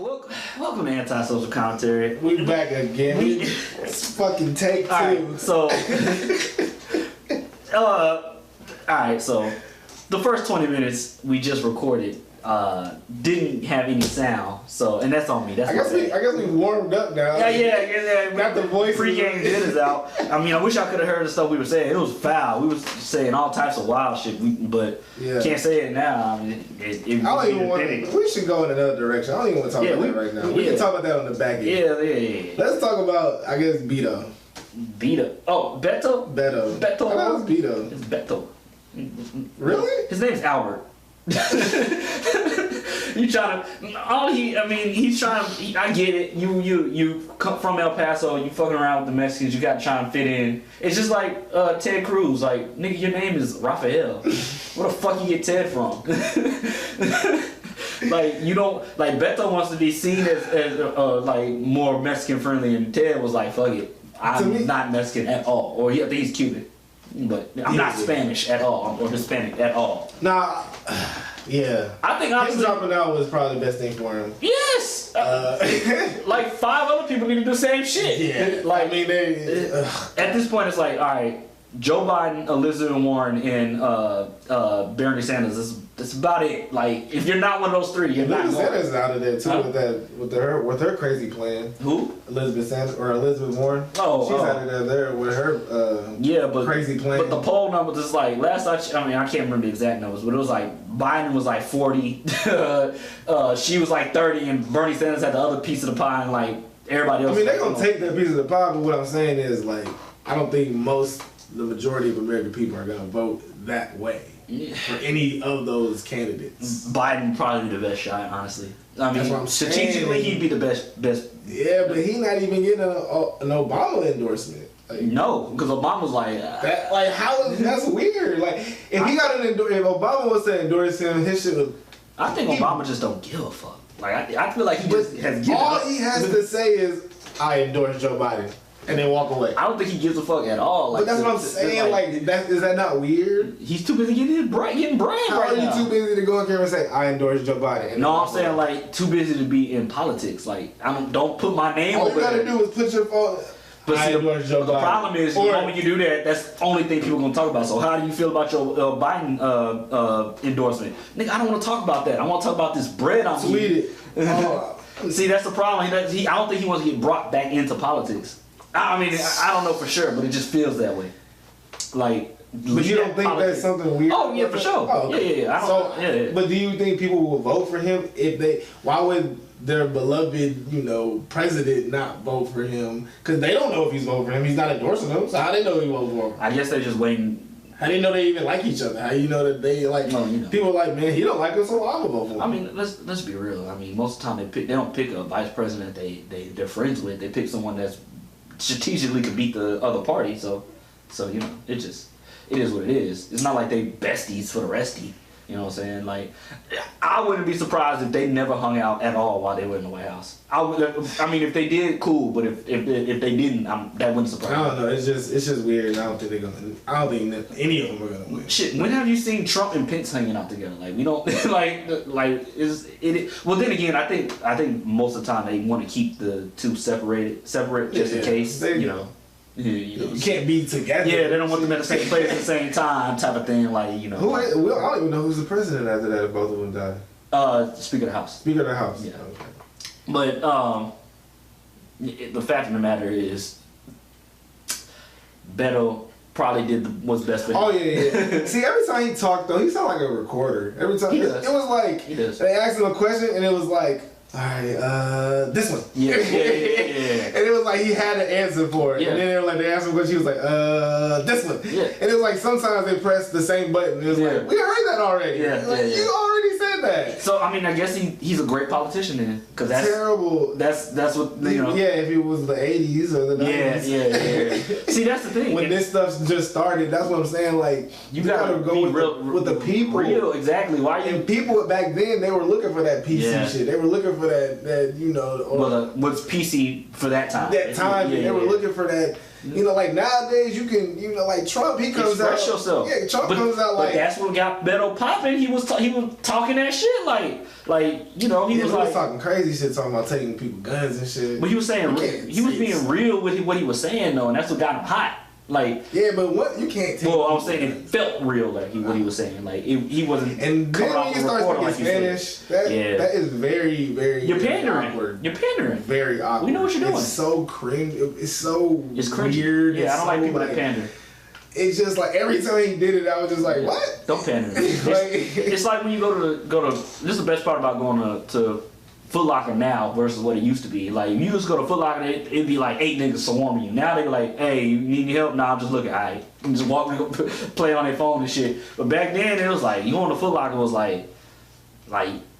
Welcome to Antisocial Commentary. We back again. It's fucking take two. Alright, so the first 20 minutes we just recorded didn't have any sound, and that's on me. That's I guess we warmed up now. Yeah. Got the voice. Pre-game jitters out. I mean, I wish I could have heard the stuff we were saying. It was foul. We was saying all types of wild shit, but can't say it now. I mean, I don't even want to. We should go in another direction. I don't even want to talk about that right now. We can talk about that on the back end. Yeah. Let's talk about, I guess, Beto. Oh, Beto? Beto. I thought it was Beto. It's Beto. Really? His name's Albert. He's trying to. I get it. You come from El Paso. You fucking around with the Mexicans. You got to try and fit in. It's just like Ted Cruz. Like, nigga, your name is Rafael. Where the fuck you get Ted from? Like, you don't like Beto wants to be seen as like more Mexican friendly, and Ted was like, fuck it, I'm not Mexican at all, or I think he's Cuban. But I'm not Spanish at all, or Hispanic at all. Nah, yeah. I think honestly, him dropping out was probably the best thing for him. Yes. Like 5 other people need to do the same shit. Yeah. Like, I mean, at this point, it's like, all right, Joe Biden, Elizabeth Warren, and Bernie Sanders. That's about it. Like, if you're not one of those three, you're not. Elizabeth Sanders is out of there too with her crazy plan. Who? Elizabeth Sanders or Elizabeth Warren. She's out of there with her crazy plan. But the poll numbers is like last I can't remember the exact numbers, but it was like Biden was like 40, she was like 30, and Bernie Sanders had the other piece of the pie, and like everybody else. I mean, they're gonna take that piece of the pie, but what I'm saying is like I don't think the majority of American people are gonna vote that way. For any of those candidates, Biden probably the best shot, honestly. I mean, that's what I'm strategically, he'd be the best. Yeah, but he's not even getting an Obama endorsement. Like, no, because Obama's like that. Like, how is that's weird? Like, if if Obama was to endorse him, his shit would. I think Obama just don't give a fuck. Like, I feel like he just has given all up. he has to say is, "I endorse Joe Biden." And then walk away. I don't think he gives a fuck at all. Like, but that's what I'm saying. Like, is that not weird? He's too busy getting brand How right now. How are you too busy to go on camera and say I endorse Joe Biden? No, I'm saying like too busy to be in politics. Like, don't put my name all over there. All you gotta do is put your phone. But see, the problem is, the moment you do that, that's the only thing people are gonna talk about. So how do you feel about your Biden endorsement? Nigga, I don't want to talk about that. I want to talk about this bread I'm eating. See, that's the problem. I don't think he wants to get brought back into politics. I mean, I don't know for sure, but it just feels that way. Like, but you don't think that's something weird? Oh yeah, for sure. Oh, okay. Yeah. But do you think people will vote for him if they? Why would their beloved, president not vote for him? Because they don't know if he's voting for him. He's not endorsing him. So how they know he won't for him? I guess they're just waiting. How do you know they even like each other? How do you know that they like? People are like, man, he don't like us, so I'm gonna vote for him. I mean, let's be real. I mean, most of the time they don't pick a vice president they're friends with. They pick someone that's strategically could beat the other party, so it is what it is. It's not like they besties for the restie. You know what I'm saying? Like, I wouldn't be surprised if they never hung out at all while they were in the White House. I mean, if they did, cool. But if they didn't, that wouldn't surprise me. I don't know. It's just weird. I don't think any of them are gonna win. Shit. When have you seen Trump and Pence hanging out together? Like, we don't Well, then again, I think most of the time they want to keep the two separate just in case. You can't be together. Yeah, they don't want them at the same place at the same time, type of thing. Like, I don't even know who's the president after that. If both of them died. Speaker of the House. Speaker of the House. Yeah. Okay. But the fact of the matter is, Beto probably was best for him. Oh yeah. See, every time he talked though, he sounded like a recorder. Every time it was like they asked him a question and it was like, all right, this one. Yeah. And it was like he had an answer for it. Yeah. And then they asked him a question, he was like, this one. Yeah. And it was like sometimes they pressed the same button. It was like, we heard that already. Yeah. You already said that. So I mean, I guess he's a great politician then, because that's terrible. That's what Yeah, if it was the 80s or the 90s. Yeah. See, that's the thing. When this stuff just started, that's what I'm saying. Like you gotta go with the people. Real, exactly. Why you? And people back then, they were looking for that PC shit. They were looking for that what's PC for that time? They were looking for that You know, like nowadays you can, you know, like Trump, he comes Express out. yourself. Yeah, Trump comes out like. But that's what got Beto popping. He was talking that shit like you know he was like talking crazy shit, talking about taking people guns and shit. But he was saying he was being real with what he was saying though, and that's what got him hot. Like yeah, but what you can't take. Well, I was saying it felt real, like what he was saying. Like he wasn't. And then when you start speaking like Spanish, that is very, very. You're pandering. Awkward. You're pandering. Very awkward. We know what you're doing. It's so cringe. It's so weird. Yeah, I don't like people that pander. It's just like every time he did it, I was just like, what? Don't pander. It's like when you go to. This is the best part about going to Foot Locker now versus what it used to be. Like, if you just go to Foot Locker, it'd be like 8 niggas swarming you. Now they be like, hey, you need any help? Nah, I'm just looking, alright. And just walk, play on their phone and shit. But back then, it was like, you going to Foot Locker was like,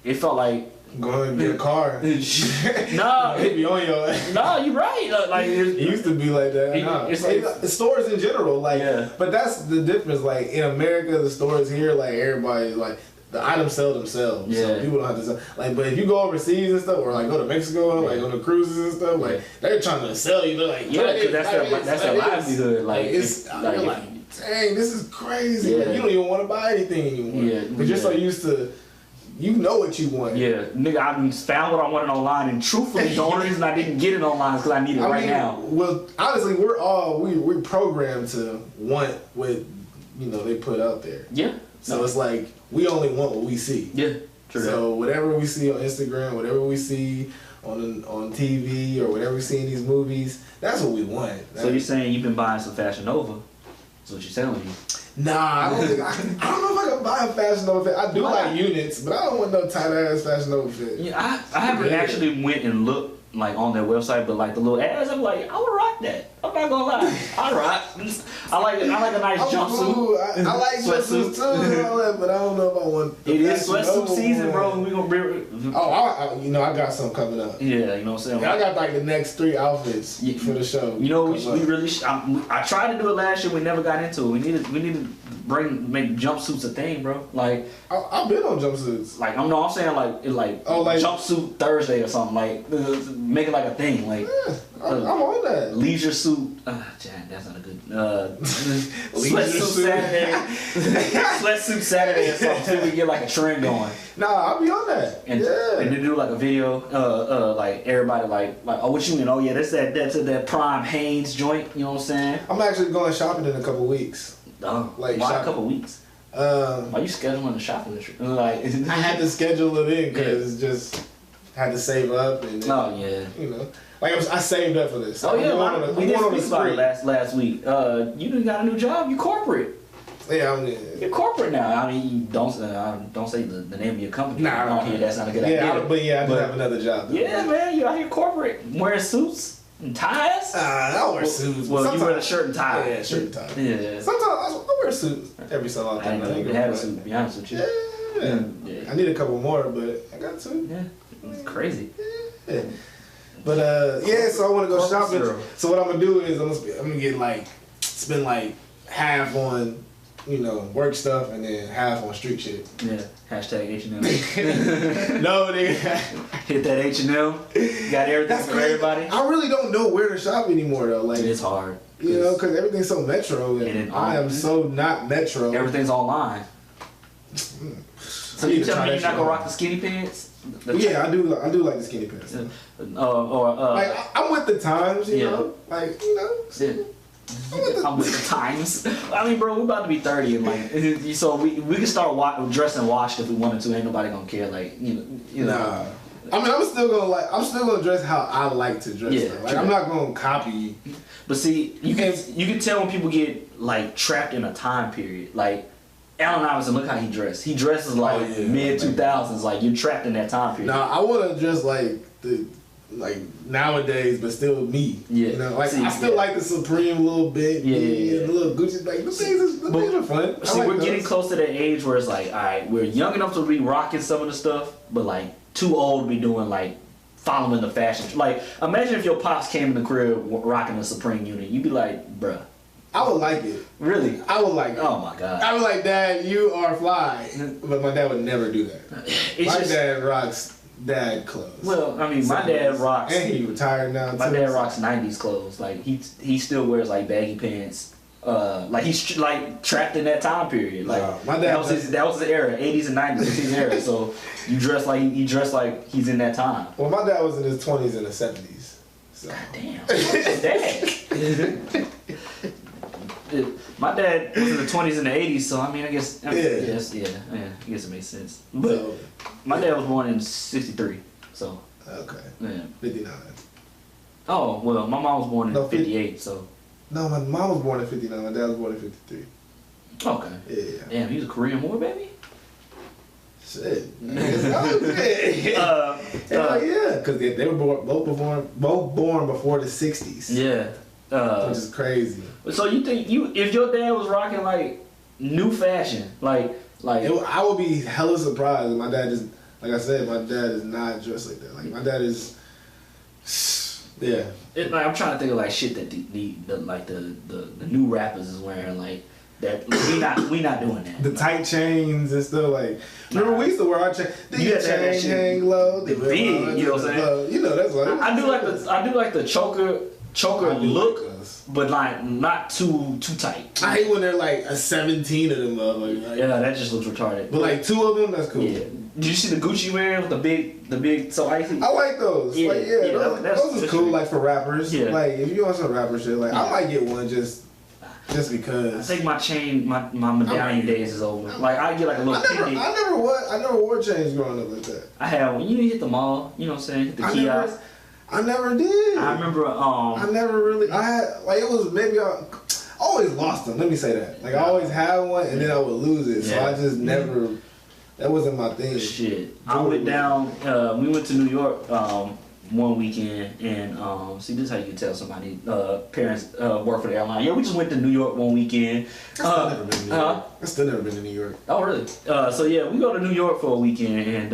it felt like. Go and get a car. Nah. It be on your ass. Nah, you right. Like, it used to be like that. It's like, stores in general, like, yeah. But that's the difference. Like, in America, the stores here, like, everybody, like, the items sell themselves, so people don't have to sell. Like, but if you go overseas and stuff, or like go to Mexico, like on the cruises and stuff, like they're trying to sell you. They're like, because that's their livelihood. Like, it's like, dang, this is crazy. Like, you don't even want to buy anything anymore. But you're so used to, you know what you want. Yeah, nigga, I found what I wanted online, and truthfully, the only reason I didn't get it online is because I need it right now. Well, honestly, we're programmed to want what they put out there. Yeah. So it's like we only want what we see. Yeah, true. So whatever we see on Instagram, whatever we see on TV, or whatever we see in these movies, that's what we want. So you're saying you've been buying some Fashion Nova? That's what you're telling me. Nah, I don't think I don't know if I can buy a Fashion Nova fit. I do like units, but I don't want no tight ass Fashion Nova fit. Yeah, I haven't actually went and looked like on their website, but like the little ads, I'm like, I would rock that. I'm not gonna lie, I rock. I like a nice jumpsuit. Cool. I like jumpsuits too, and all that, but I don't know if I want. It is sweatsuit season, bro. We gonna be. I got some coming up. Yeah, you know what I'm saying. I got like the next 3 outfits for the show. You know, we really. I tried to do it last year. We never got into it. We need to make jumpsuits a thing, bro. Like I've been on jumpsuits. Like I'm saying like jumpsuit Thursday or something. Like make it like a thing. Like I'm on that. Leisure suit. That's not a good. Sweatsuit Saturday. Sweatsuit Saturday or something. So we get like a trend going. Nah, I'll be on that. And then do like a video. Like everybody like oh what you mean? Oh yeah, that's that Prime Hanes joint. You know what I'm saying? I'm actually going shopping in a couple weeks. Why a couple weeks? Why you scheduling the shopping? Like I had to schedule it in because just had to save up and like I saved up for this. Oh yeah, we didn't speak about it last week. You done got a new job. You corporate. Yeah, you're corporate now. I mean, you don't say the name of your company. Nah, that's not a good idea. I do have another job. Though. Yeah, man, you out here corporate, wearing suits. And ties? I don't wear suits. Well, you wear a shirt and tie. Yeah, shirt and tie. Yeah. Sometimes I wear suits every so often. I didn't even have a suit, to be honest with you. Yeah. I need a couple more, but I got 2. Yeah. It's crazy. Yeah. But so I want to go shopping. So what I'm gonna do is I'm gonna get spend half on work stuff and then half on street shit. Yeah. Hashtag H&M. No, nigga. Hit that H&M. Got everything for everybody. I really don't know where to shop anymore though. Like it's hard. Because everything's so metro and I am so not metro. Everything's online. So you tell me you're not gonna rock the skinny pants? Yeah, I do like the skinny pants. I'm with the times, you know. Like, Yeah. I'm with the times. I mean, bro, we're about to be 30, and so we can start dressing washed if we wanted to. Ain't nobody gonna care. Like you know. Nah. I mean, I'm still gonna dress how I like to dress. Yeah, like I'm not gonna copy. But see, you can tell when people get trapped in a time period. Like Allen Iverson, look how he dressed. He dresses mid 2000s. Like you're trapped in that time period. Nah, I wanna dress like nowadays, but still me. Yeah. I still like the Supreme a little bit. Yeah. The little Gucci. Like the things are fun. See, we're getting close to that age where it's like, all right, we're young enough to be rocking some of the stuff, but too old to be doing following the fashion. Like, imagine if your pops came in the crib rocking a Supreme unit, you'd be like, bruh. I would like it. Really? I would like it. Oh my god. I would like, Dad, you are fly. But my dad would never do that. My dad rocks dad clothes. Well, I mean, my dad rocks. And he retired now. My dad rocks '90s clothes. Like he still wears like baggy pants. Like he's like trapped in that time period. Like my dad that was his era, '80s and '90s was his era. So you dress like he dressed like he's in that time. Well, my dad was in his 20s and the 70s. So. God damn, dad. My dad was in the 20s and the 80s, so I mean, I guess I guess it makes sense. But so, my dad was born in '63, so okay, yeah. 59. Oh well, my mom was born in '58, so. No, my mom was born in 59. My dad was born in 53. Okay. Yeah. Damn, he was a Korean War baby? Shit. Yeah, because they were both born before the 60s. Yeah. Which is crazy. So you think if your dad was rocking like new fashion, like I would be hella surprised. My dad is, like I said, my dad is not dressed like that. Like my dad is. Yeah. Like, I'm trying to think of like shit that the new rappers is wearing, like that. We not doing that. The tight chains and stuff, like. Remember we used to wear our chain. The chain hang low. The big, you know what I'm saying? You know that's what I do like the choker look, but like not too tight. I hate when they're like a 17 of them motherfuckers. Like, yeah, that just looks retarded. But like 2 of them, that's cool. Yeah. Did you see the Gucci wearing with the big so icy? I like those. Yeah, like, those is cool. Like for rappers. Yeah. Like if you want some rapper shit, like I might get one just because. I think my chain, my medallion days is over. Like I get like a little pendant. I never wore chains growing up like that. I had when you hit the mall, you know what I'm saying, hit the kiosk. I never did. I remember. I never really. I had like it was maybe I always lost them. Let me say that. Like I always had one and then I would lose it. So I just never. That wasn't my thing. Shit. I went down. We went to New York one weekend, and see, this is how you can tell somebody parents work for the airline. Yeah, we just went to New York one weekend. I've still never been to New York. Oh, really? So yeah, we go to New York for a weekend, and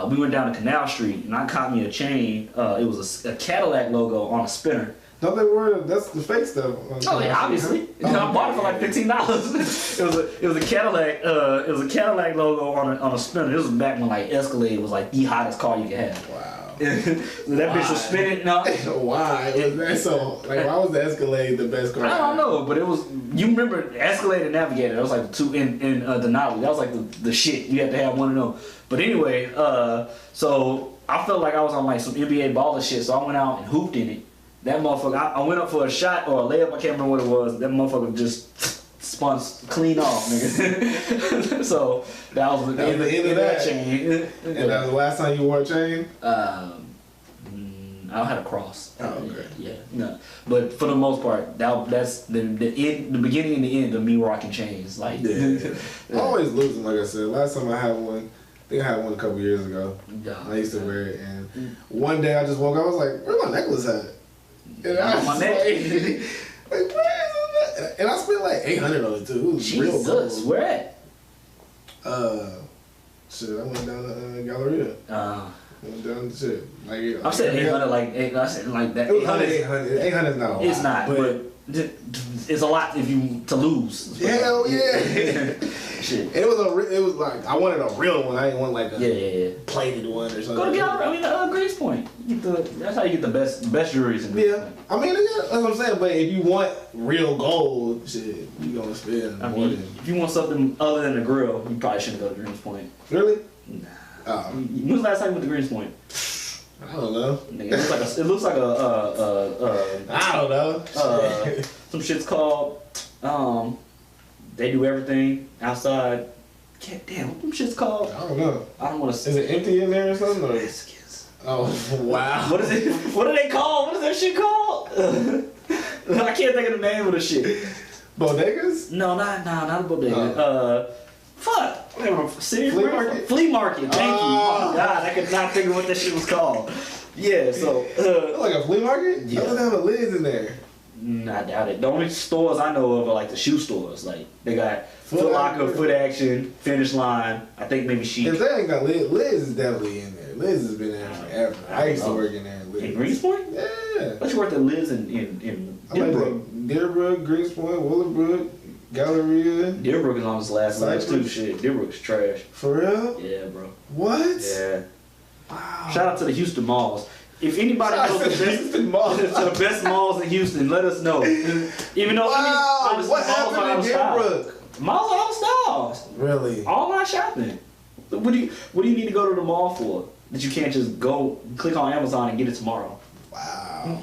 we went down to Canal Street, and I caught me a chain. It was a Cadillac logo on a spinner. No, they were. That's the fake stuff. Oh yeah, obviously. I bought it for like $15. It was a Cadillac. It was a Cadillac logo on a spinner. This was back when like Escalade was like the hottest car you could have. Wow. That bitch was spinning. No. Why? Why was the Escalade the best car? I don't know, but it was. You remember Escalade and Navigator? That was like the two in Denali. That was like the shit. You had to have one of them. But anyway, so I felt like I was on like some NBA baller shit, so I went out and hooped in it. That motherfucker, I went up for a shot or a layup, I can't remember what it was. That motherfucker just spun clean off, nigga. So that was the end of that chain. And that was the last time you wore a chain? I had a cross. Oh, okay. Yeah, no. But for the most part, that's the beginning and the end of me rocking chains. Like, yeah. I always lose them, like I said. Last time I had one, I think I had one a couple years ago. I used to wear it, and one day I just woke up, I was like, where's my necklace at? And I was my neck. like, where is that? And I spent like $800 on it too. It was Jesus, real cool. Where at? Shit, I went down to Galleria. Went down to shit. Like, I'm saying 800, like I said, like that. It was 800. 800 is not a lot. It's not, but it's a lot if you to lose. Hell yeah. Shit. And it was like I wanted a real one. I didn't want like a plated one or something. Go to Galleria. I mean, Grace Point. That's how you get the best jewelries. I mean, that's what I'm saying. But if you want real gold, shit, you gonna spend. If you want something other than the grill, you probably shouldn't go to Greens Point. Really? Nah. When was the last time you went to Greens Point? I don't know. It looks like I don't know. Some shit's called. They do everything outside. God damn, what them shit's called? I don't know. I don't want to. Is it empty in there or something? Or? Oh wow. What is it? What are they called? What is that shit called? I can't think of the name of the shit. Bodegas? No, not a bodega. Fuck. Flea market? Flea market. Thank you. Oh God, I could not think of what that shit was called. Yeah, so. Like a flea market? Yeah. I don't have a lids in there. I doubt it. The only stores I know of are like the shoe stores. Like they got Foot Locker, Foot Action, Finish Line. I think maybe Chic. If they ain't got Liz is definitely in there. Liz has been there forever. I used to work in there. In Greenspoint? Yeah. I used to work at Liz in Deerbrook. Deerbrook, Greenspoint, Willowbrook, Galleria. Deerbrook is on his last list too. Shit, Deerbrook's trash. For real? Yeah, bro. What? Yeah. Wow. Shout out to the Houston malls. If anybody knows the best malls in Houston, let us know. Even though wow, what happened in Deerbrook? Malls are out of style. Really? Online shopping. What do you need to go to the mall for? That you can't just go click on Amazon and get it tomorrow. Wow.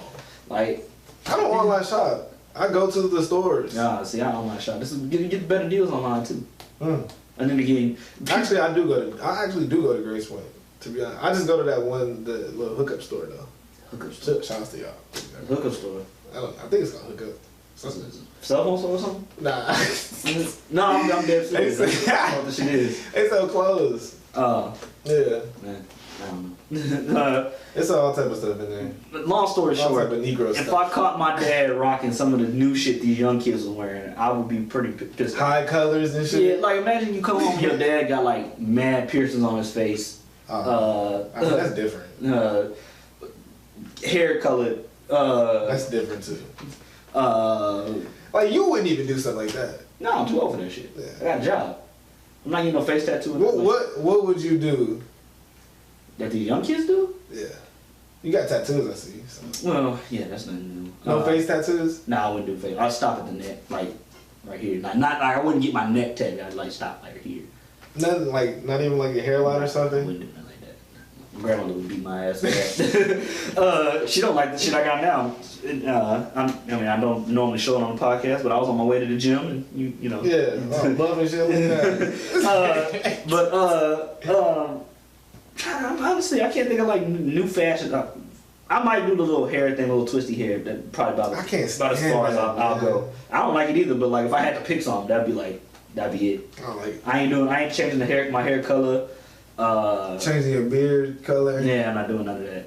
Like, I don't online shop. I go to the stores. Nah, see, I online shop. This is get better deals online too. Mm. And then again, actually, I actually do go to Grace Point. To be honest, I just go to that one, the little hookup store though. Hookup store. Shout out to y'all. Hookup store. I think it's called hookup. Cell phone store or something? Nah. No, I'm dead serious. I don't know what this shit is. It's so close. Yeah. Man, I don't know. It's all type of stuff in there. Long story short, all type of Negro if stuff. I caught my dad rocking some of the new shit these young kids are wearing, I would be pretty pissed off. High colors and shit. Yeah, like imagine you come home, your dad got like mad piercings on his face. I mean, that's different. Hair colored. That's different too. Like you wouldn't even do something like that. No, I'm too old for that shit. Yeah. I got a job. I'm not getting no face tattoo. What would you do? That these young kids do? Yeah. You got tattoos, I see. So. Well, yeah, that's nothing new. No face tattoos? Nah, I wouldn't do face. I'd stop at the neck, like right here. Not like I wouldn't get my neck tattooed. I'd like stop like here. Nothing like, not even like your hairline or something? I wouldn't do nothing like that. My grandmother would beat my ass for that. She don't like the shit I got now. I don't normally show it on the podcast, but I was on my way to the gym and you know. Yeah, love and shit like that. Honestly, I can't think of like new fashion. I might do the little hair thing, little twisty hair. That probably about as far as I'll go. I don't like it either, but like if I had to pick something, that'd be it. I don't like it. I ain't changing my hair color. Changing your beard color. Yeah, I'm not doing none of that.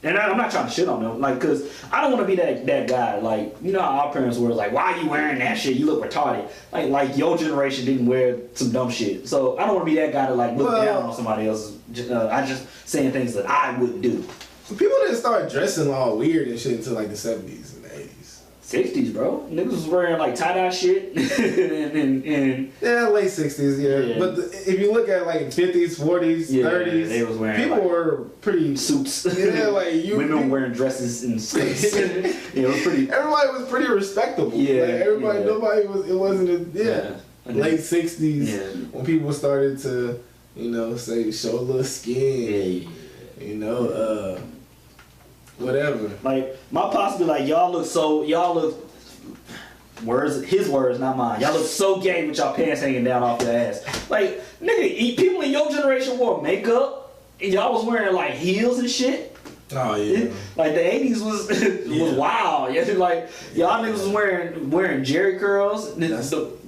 And I'm not trying to shit on them, like, cause I don't want to be that guy. Like, you know how our parents were like, "Why are you wearing that shit? You look retarded." Like your generation didn't wear some dumb shit, so I don't want to be that guy to like look down on somebody else's. I just saying things that I wouldn't do. People didn't start dressing all weird and shit until like the 70s and the 80s. 60s, bro. Niggas was wearing like tie-dye shit and yeah, late 60s, yeah. But if you look at like 50s, 40s, 30s, they was wearing people were pretty suits. Yeah, like women wearing dresses and skirts. It was pretty. Everybody was pretty respectable. Yeah, like everybody, nobody was. It wasn't late 60s when people started to, say show a little skin. Whatever. Like my pops be like, y'all look his words, not mine. Y'all look so gay with y'all pants hanging down off your ass. Like, nigga, people in your generation wore makeup and y'all was wearing like heels and shit. Oh yeah. Like the 80s was wild. Yeah, like y'all niggas was wearing Jerry curls. The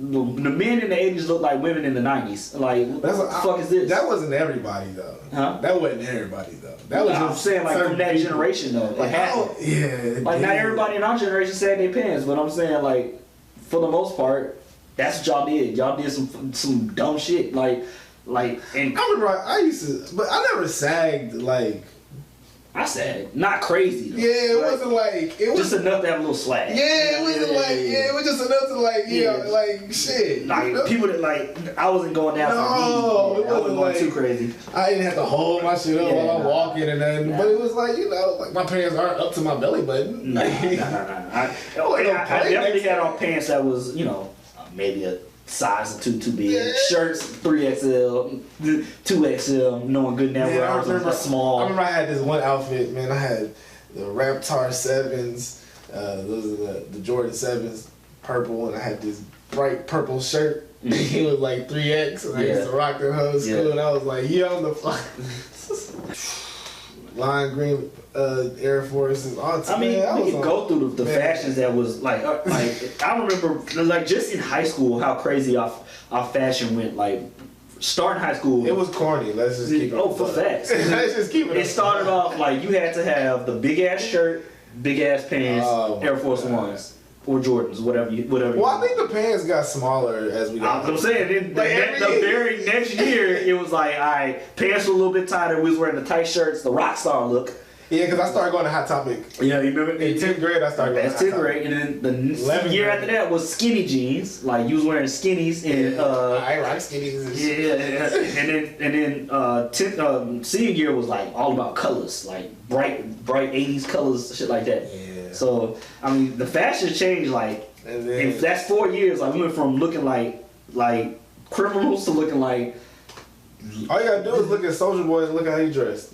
men in the 80s look like women in the 90s. Like what the fuck is this? That wasn't everybody though. Huh? That wasn't everybody though. That was I'm saying like from that generation though. Like like not everybody in our generation said their pants, but I'm saying like for the most part, that's what y'all did. Y'all did some dumb shit. And I remember I used to, but I never sagged like. I said, not crazy though. Yeah, it wasn't like it was just enough to have a little slack. Yeah, it wasn't it was just enough to like shit. Like people that like I wasn't going down for me. I wasn't going too crazy. I didn't have to hold my shit up while I'm walking and nothing. But it was like, like my pants aren't up to my belly button. Nah. I definitely had on pants that was, maybe a size or too big. Yeah. Shirts 3XL, 2XL, knowing good now where I was small. I remember I had this one outfit, man. I had the Raptor 7s, those are the Jordan 7s, purple, and I had this bright purple shirt. It was like 3X, and I used to rock them whole school, and I was like, yo, the fuck. Lime green Air Forces. I mean, we could go through the fashions that was like I remember like just in high school how crazy our fashion went. Like starting high school, it was corny. Let's just keep it. Oh, for facts. Let's just keep it. It started off like you had to have the big ass shirt, big ass pants, Air Force Ones. Or Jordans, whatever. Well, I think the pants got smaller as we got. I'm saying, the very next year, it was like, all right, pants were a little bit tighter. We was wearing the tight shirts, the rock star look. Yeah, because I started going to Hot Topic. Yeah, you remember? In 10th grade, I started going to Hot 10th grade, and then the year after that was skinny jeans. Like you was wearing skinnies and I rock skinnies. And then 10th senior year was like all about colors, like bright 80s colors, shit like that. Yeah. So I mean, the fashion changed like. And then, if that's 4 years, like we went from looking like criminals to looking like. All you gotta do is look at Soulja Boy and look at how he dressed.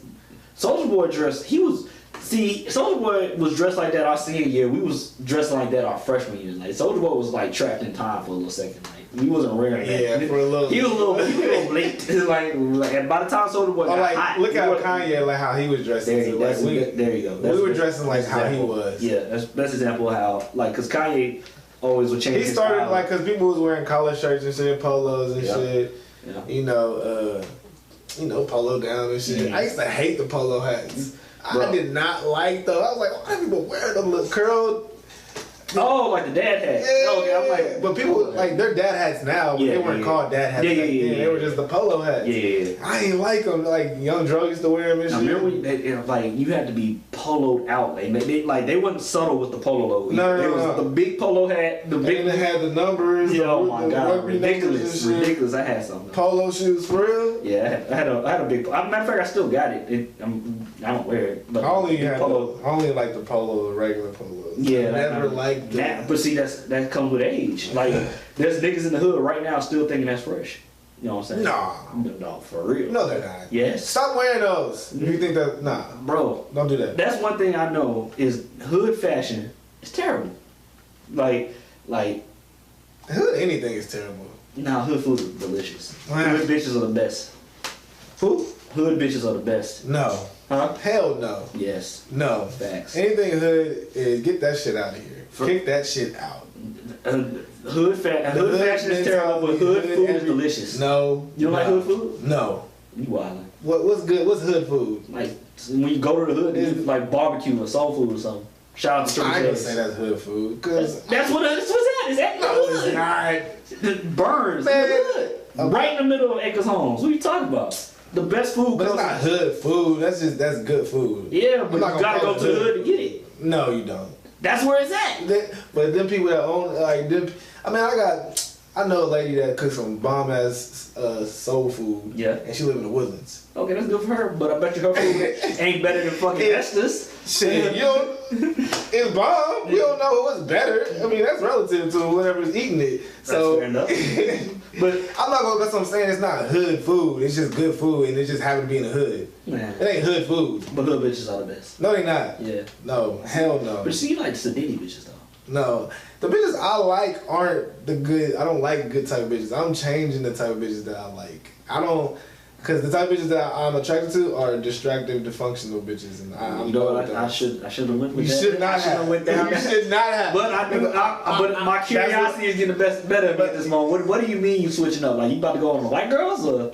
Soulja Boy dressed. Soulja Boy was dressed like that our senior year. We was dressing like that our freshman year. Like Soulja Boy was like trapped in time for a little second. Like he wasn't wearing that. Yeah, for a little. He was a little late. like and by the time Soulja Boy got hot, look at Kanye, like how he was dressing. There you go. We were dressing like how he was. Yeah, that's best example of how because Kanye always would change. He started like because people was wearing collar shirts and shit, polos and shit. Yeah. You know, polo down and shit. I used to hate the polo hats. I did not like those. I was like, why do people wear them little curled? Oh, like the dad hat. Yeah. Okay, I'm like, but people like their dad hats now, but they weren't called dad hats. They were just the polo hats. Yeah. I ain't like them. Like Young Drug used to wear them and shit. I remember like you had to be poloed out. They wasn't subtle with the polo logo. No. It was the big polo hat. The big. And they had the numbers. Yeah, oh my god, ridiculous. I had something. Polo shoes for real. Yeah, I had a big. Matter of fact, I still got it. I don't wear it. But I only like the polo, the regular polos. Yeah, I never liked them. But see, that comes with age. Like, there's niggas in the hood right now still thinking that's fresh. You know what I'm saying? Nah. No, for real. No, they're not. Yes. Stop wearing those. If you think that, nah. Bro. Don't do that. That's one thing I know is hood fashion is terrible. Like. Hood anything is terrible. Nah, hood food is delicious. Wow. Hood bitches are the best. Who? Hood bitches are the best. No. Huh? Hell no. Yes. No. Facts. Anything hood is get that shit out of here. Kick that shit out. Hood fashion is terrible, but hood food is delicious. No. You don't like hood food? No. You wildin'. What's good? What's hood food? Like when you go to the hood, it's like barbecue or soul food or something. Shout out to Triple I J's. ain't say that's hood food, cause that's what that is. That no, it's not. It burns. Man. Hood. Okay. Right in the middle of Acres Homes. What are you talking about? The best food. But it's not hood food. That's good food. Yeah, but you gotta go to the hood to get it. No, you don't. That's where it's at. But them people that own like them, I know a lady that cooks some bomb ass soul food. Yeah. And she live in the Woodlands. Okay, that's good for her. But I bet you her food ain't better than fucking Esther's. Shit, it's bomb. We don't know what's better. I mean, that's relative to whoever's eating it. So, that's fair enough. But I'm not gonna. That's what I'm saying. It's not hood food. It's just good food, and it just happened to be in the hood. Man. It ain't hood food. But hood bitches are the best. No, they not. Yeah. No, hell no. But see, you like the sedity bitches though. No, the bitches I like aren't the good. I don't like good type of bitches. I'm changing the type of bitches that I like. I don't. Because the type of bitches that I'm attracted to are distractive, dysfunctional bitches, and I'm I should have went with you that. Should not have. You should not have. But my curiosity is getting better at this moment. What do you mean you switching up? Like you about to go on the white girls or?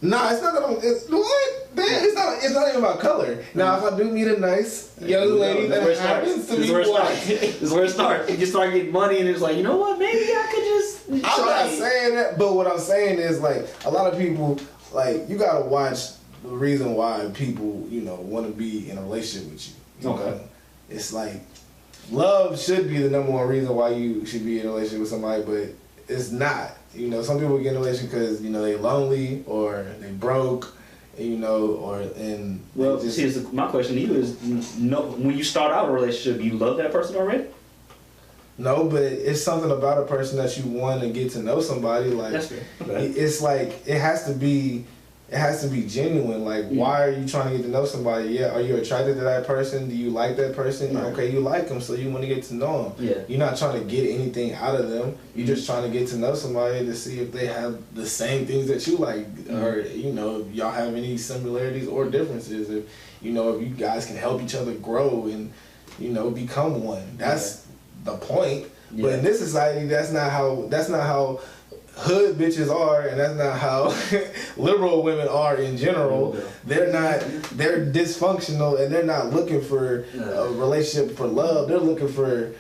Nah, it's not that I'm. What? Man, it's not even about color. Now, if I do meet a nice young lady that happens to be white, this is where it starts. You start getting money, and it's like, you know what? Maybe I could just. I'm not saying that, but what I'm saying is like a lot of people. Like, you gotta watch the reason why people, want to be in a relationship with you. Okay. It's like, love should be the number one reason why you should be in a relationship with somebody, but it's not. Some people get in a relationship because, they lonely or they broke, Well, my question to you is, when you start out a relationship, do you love that person already? No, but it's something about a person that you want to get to know somebody. Like, that's fair. Okay. It's like it has to be genuine. Like, why are you trying to get to know somebody? Yeah, are you attracted to that person? Do you like that person? Right. Okay, you like them, so you want to get to know them. Yeah. You're not trying to get anything out of them. You're just trying to get to know somebody to see if they have the same things that you like, or y'all have any similarities or differences. If if you guys can help each other grow and become one. That's the point. Yeah. But in this society, that's not how hood bitches are, and that's not how liberal women are in general. They're dysfunctional, and they're not looking for a relationship for love. They're looking for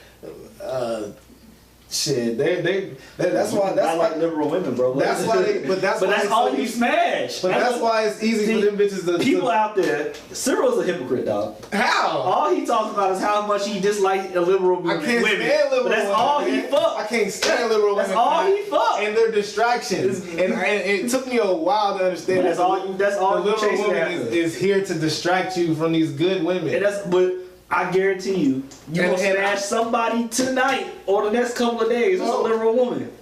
Shit, that's why I like liberal women, bro. That's why they, but that's all you smash. But that's why it's easy for them bitches to people out there. Cyril's a hypocrite, dog. How? All he talks about is how much he dislikes a liberal women. I can't stand liberal women. That's all he fuck. I can't stand liberal women. That's all he fuck. And their distractions. and it took me a while to understand. That's all you. That's all the you liberal woman is here to distract you from these good women. But I guarantee you gonna smash somebody tonight or the next couple of days. It's a liberal woman.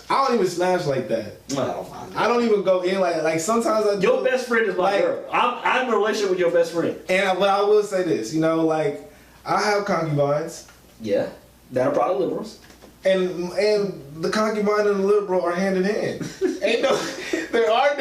I don't even smash like that. Well, I don't even go in like sometimes I do. Your best friend is my girl. I'm in a relationship with your best friend. But I will say this, like I have concubines. Yeah, that are probably liberals. And the concubine and the liberal are hand in hand. There are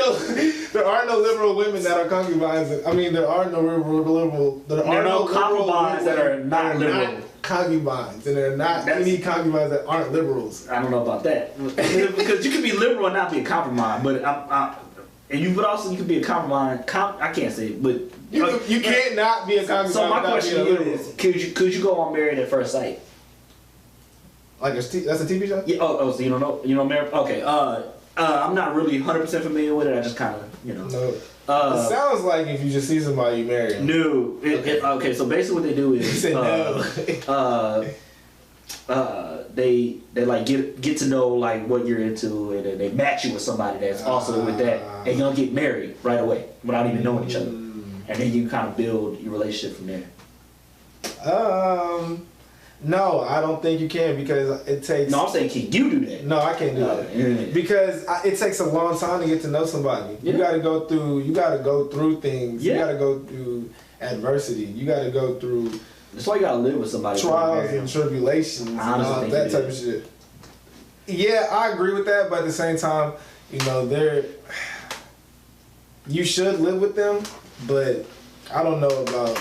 no liberal women that are concubines. I mean, there are no liberal. There are no concubines that are not liberal. Concubines, and there are not any concubines that aren't liberals. I don't know about that because you can be liberal and not be a concubine, but you can be a concubine. I can't say it, but you can't not be a concubine. So my question to you is, could you go on Married at First Sight? Like that's a TV show? Yeah. So you don't know? You know Married? Okay. I'm not really 100% familiar with it. I just kind of, No. It sounds like if you just see somebody, you marry them. No. Okay. So basically, what they do is they like get to know like what you're into, and they match you with somebody that's also with that, and you'll get married right away without even knowing each other, and then you kind of build your relationship from there. No, I don't think you can because it takes. No, I'm saying, can you do that? No, I can't do that because it takes a long time to get to know somebody. Yeah. You got to go through things. Yeah. You got to go through adversity. You got to go through. That's why you got to live with somebody. Trials and tribulations and all that type of shit. Yeah, I agree with that, but at the same time, you should live with them, but I don't know about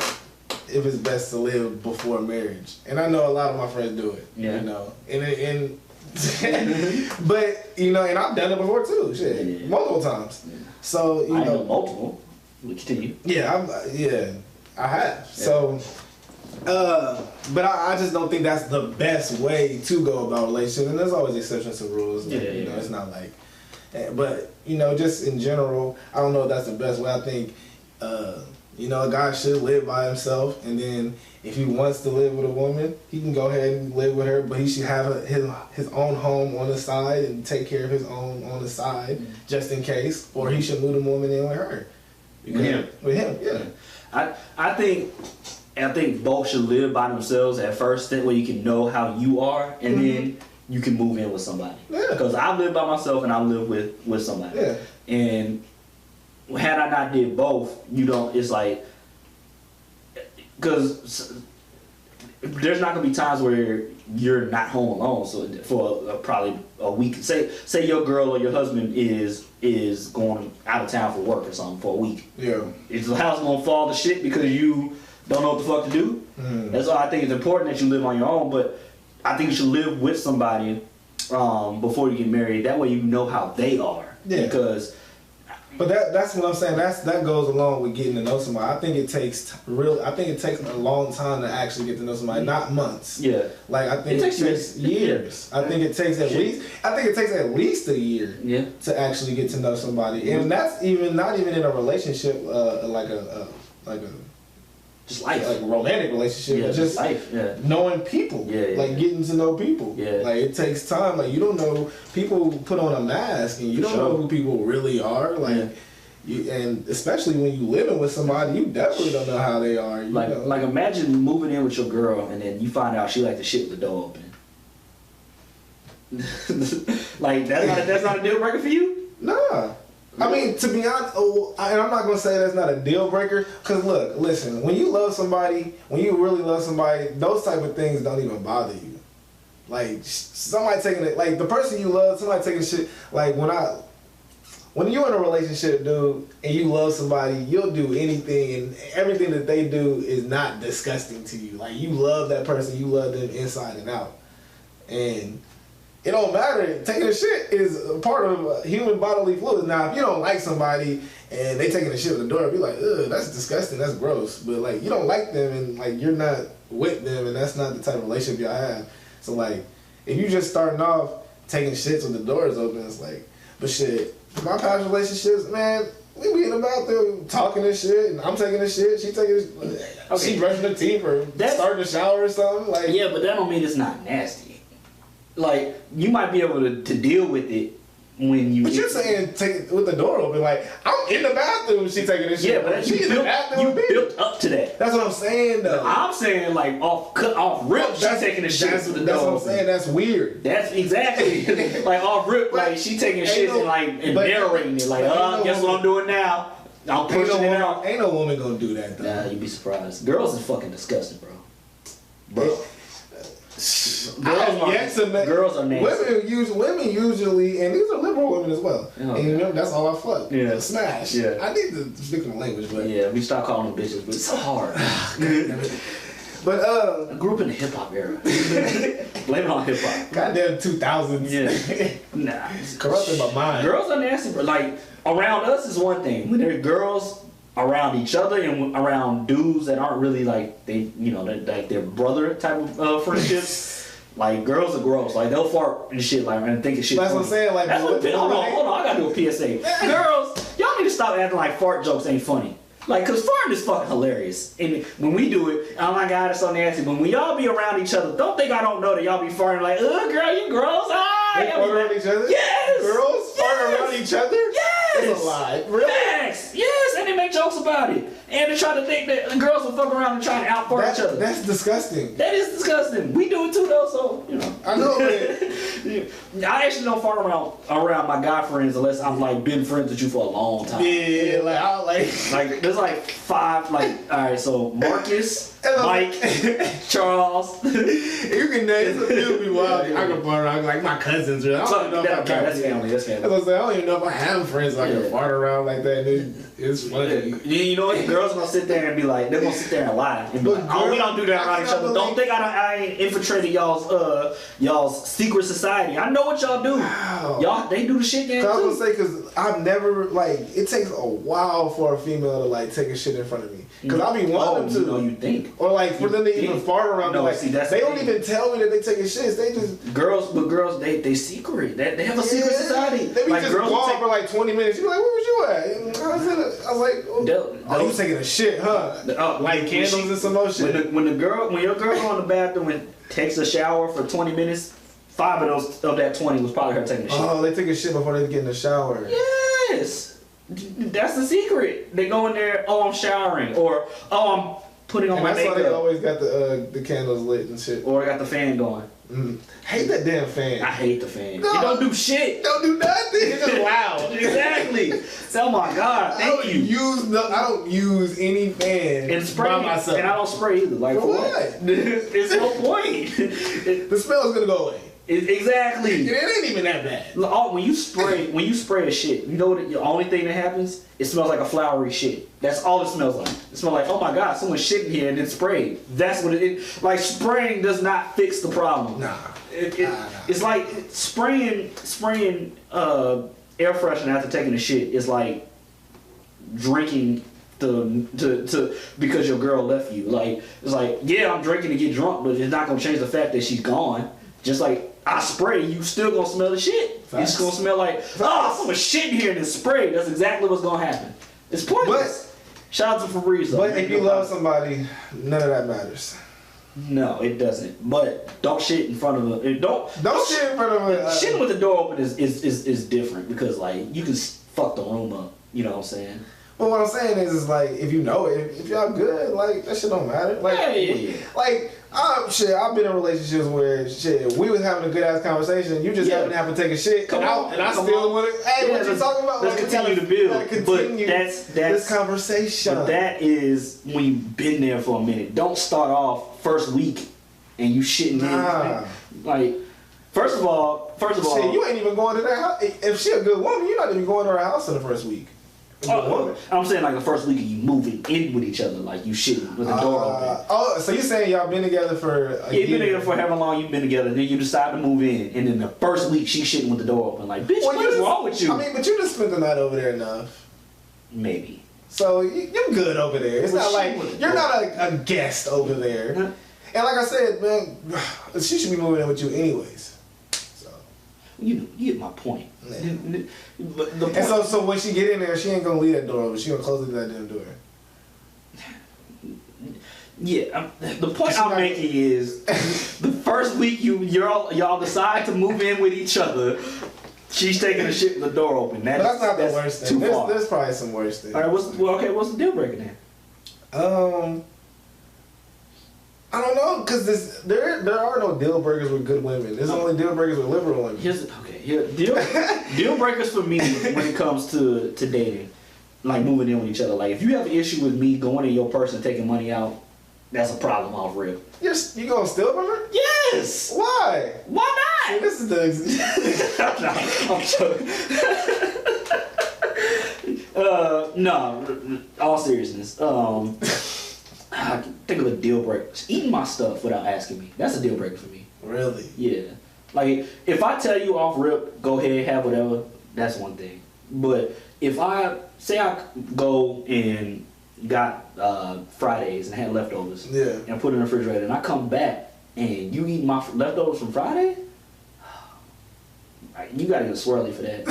if it's best to live before marriage. And I know a lot of my friends do it. Yeah. But and I've done it before too. Shit. Multiple times. Yeah. So, I know multiple. Continue. Yeah, I have. Yeah. So but I just don't think that's the best way to go about relationships. And there's always exceptions to rules. Like, it's not like but just in general, I don't know if that's the best way. I think a guy should live by himself, and then if he wants to live with a woman, he can go ahead and live with her, but he should have his own home on the side and take care of his own on the side, just in case, or he should move the woman in with her. With him, yeah. I think both should live by themselves at first, that way you can know how you are, and then you can move in with somebody. Yeah. Because I live by myself and I live with somebody. Yeah. And had I not did both, it's like, because there's not gonna be times where you're not home alone. So for probably a week, say your girl or your husband is going out of town for work or something for a week. Yeah. Is the house gonna fall to shit because you don't know what the fuck to do? That's why I think it's important that you live on your own. But I think you should live with somebody before you get married. That way you know how they are. Yeah. Because. But that's what I'm saying. That goes along with getting to know somebody. I think it takes a long time to actually get to know somebody, not months. Yeah. Like I think it takes years. I think it takes at least a year. Yeah. To actually get to know somebody, and that's not even in a relationship, like a just life, like a romantic relationship, but just life, knowing people, getting to know people. Yeah. Like it takes time. Like you don't know, people put on a mask, and you don't know who people really are. Like and especially when you living with somebody, you definitely don't know how they are. Like imagine moving in with your girl, and then you find out she like to shit with the door open. Like that's not a deal breaker for you? Nah. I mean, to be honest, and I'm not going to say that's not a deal breaker, because listen, when you love somebody, when you really love somebody, those type of things don't even bother you. Like, somebody taking it, like, the person you love, somebody taking shit, like, when you're in a relationship, dude, and you love somebody, you'll do anything, and everything that they do is not disgusting to you. Like, you love that person, you love them inside and out. And it don't matter. Taking a shit is a part of human bodily fluids. Now, if you don't like somebody and they taking a shit at the door, be like, ugh, that's disgusting, that's gross. But like, you don't like them and like you're not with them, and that's not the type of relationship y'all have. So like, if you just starting off taking shits with the doors open, it's like, but shit, my past relationships, man, we be in the bathroom talking this shit, and I'm taking this shit, she taking this, she brushing her teeth or starting the shower or something. Like, yeah, but that don't mean it's not nasty. Like, you might be able to deal with it when you. But you're saying take it with the door open, like, I'm in the bathroom, she taking this shit. Yeah, but she in the bathroom. You built up to that. That's what I'm saying, though. I'm saying, like, off rip, she's taking the shit with the door. That's what I'm saying, that's weird. That's exactly. Like, off rip, like, she taking shit and narrating it. Like, guess what I'm doing now? I'm pushing it out. Ain't no woman gonna do that, though. Nah, you'd be surprised. Girls is fucking disgusting, bro. Girls are nasty. Women usually, and these are liberal women as well. Oh, and you know, that's all I fuck. Yeah. Smash. Yeah. I need to speak my language, but yeah, we start calling them bitches, but it's so hard. But I grew up in the hip hop era. Blame it on hip hop. Goddamn 2000s. Yeah. Nah. Corrupted my mind. Girls are nasty, but like around us is one thing. When there's girls around each other and around dudes that aren't really like they, you know, like their brother type of friendships. Like, girls are gross. Like, they'll fart and shit, like, and think of shit. That's what I'm saying. Like, that's what, hold on, I gotta do a PSA. Girls, y'all need to stop acting like fart jokes ain't funny. Like, cause farting is fucking hilarious. And when we do it, oh my god, it's so nasty. But when y'all be around each other, don't think I don't know that y'all be farting like, ugh, girl, you gross. They fart around each other? Yes! Girls fart around each other? Yes! That's a lie. Really? Facts! Yes, and they make jokes about it. And they try to think that the girls will fuck around and try to out-fart each other. That's disgusting. That is disgusting. We do it too, though, so, you know. I know, man. I actually don't fart around my guy friends unless I've, like, been friends with you for a long time. Yeah, like, I like, there's, like, 5, like, alright, so Marcus, Mike, Charles. You can name some few people out. I can fart around, like, my cousins. Really. I don't know if I that's family. That's family. As I say, I don't even know if I have friends I can fart around like that. It's funny. You know what? The girls gonna sit there and be like, they're gonna sit there and lie and be like, oh, we don't do that around each other. Don't think I ain't infiltrated y'all's secret society. I know what y'all do. Wow. Y'all, they do the shit there too. I was gonna say, cause I've never, like, it takes a while for a female to like take a shit in front of me. Cause I be wanting them to. You think? Or like for them to even fart around me. Like, see, that's they don't even tell me that they taking shits. They just girls, they secret. They have a secret society. They be like, just girls gone for like 20 minutes. You like, where was you at? I was like, oh, you taking a shit, huh? Light candles and some more shit. When your girl go in the bathroom and takes a shower for 20 minutes, 5 of that 20 was probably her taking a shit. Oh, they take a shit before they get in the shower. Yes. That's the secret. They go in there, oh, I'm showering, or oh, I'm putting on my makeup. That's why they always got the candles lit and shit. Or I got the fan going. Hate that damn fan. I hate the fan. No, it don't do shit. Don't do nothing. It's just loud. Exactly. Oh my god. Thank you. I don't use any fan and spray by myself. And I don't spray either. Like for what? There's no point. The smell's gonna go away. Exactly. It ain't even that bad. When you spray a shit, you know what? The only thing that happens, it smells like a flowery shit. That's all it smells like. It smells like, oh my god, someone shit in here and then sprayed. That's what it is. Like, spraying does not fix the problem. Nah. It's like spraying air freshener after taking a shit is like drinking because your girl left you. Like, it's like, yeah, I'm drinking to get drunk, but it's not gonna change the fact that she's gone. Just like I spray, you still gonna smell the shit. Facts. It's gonna smell like, oh, someone shit in here and then spray. That's exactly what's gonna happen. It's pointless. Shout out to Febreze. But if you love somebody, none of that matters. No, it doesn't. But don't shit in front of her. Don't shit in front of her. Shitting with the door open is different because like you can fuck the room up. You know what I'm saying? Well, what I'm saying is like if you know it, if y'all good, like that shit don't matter. Like, like I've been in relationships where we was having a good ass conversation. You just happen to have to take a shit, and I still want to. Hey, what you talking about? Let's continue to build. But that's this conversation. But that is when you've been there for a minute. Don't start off first week and you shitting in. Like, first of all, shit, you ain't even going to that house. If she a good woman, you're not even going to her house in the first week. I'm saying like the first week of you moving in with each other, like you shitting with the door open. Oh, so you're saying y'all been together for a year? You've been together for however long you've been together, and then you decide to move in, and then the first week she's shitting with the door open. Like, bitch, what's wrong with you? I mean, but you just spent the night over there enough. Maybe. So you're good over there. It's not like you're not a guest over there. And like I said, man, she should be moving in with you anyways. You get my point. Yeah. But the point, And so when she get in there, she ain't gonna leave that door open. She gonna close that damn door. yeah, the point I'm making is the first week y'all decide to move in with each other. She's taking a shit with the door open. But that's not the worst thing. There's probably some worse things. All right, what's the deal breaker then? I don't know, cause there are no deal breakers with good women. There's only deal breakers with liberal women. Deal breakers for me when it comes to dating, like moving in with each other. Like if you have an issue with me going in your purse and taking money out, that's a problem off rip. You gonna steal from her? Yes. Why? Why not? See, this is the. I'm joking. No, all seriousness. I can think of a deal breaker. Eating my stuff without asking me. That's a deal breaker for me. Really? Yeah. Like, if I tell you off rip, go ahead, have whatever, that's one thing. But if I go and got Fridays and had leftovers, yeah, and put it in the refrigerator, and I come back and you eat my leftovers from Friday, you gotta get a swirly for that.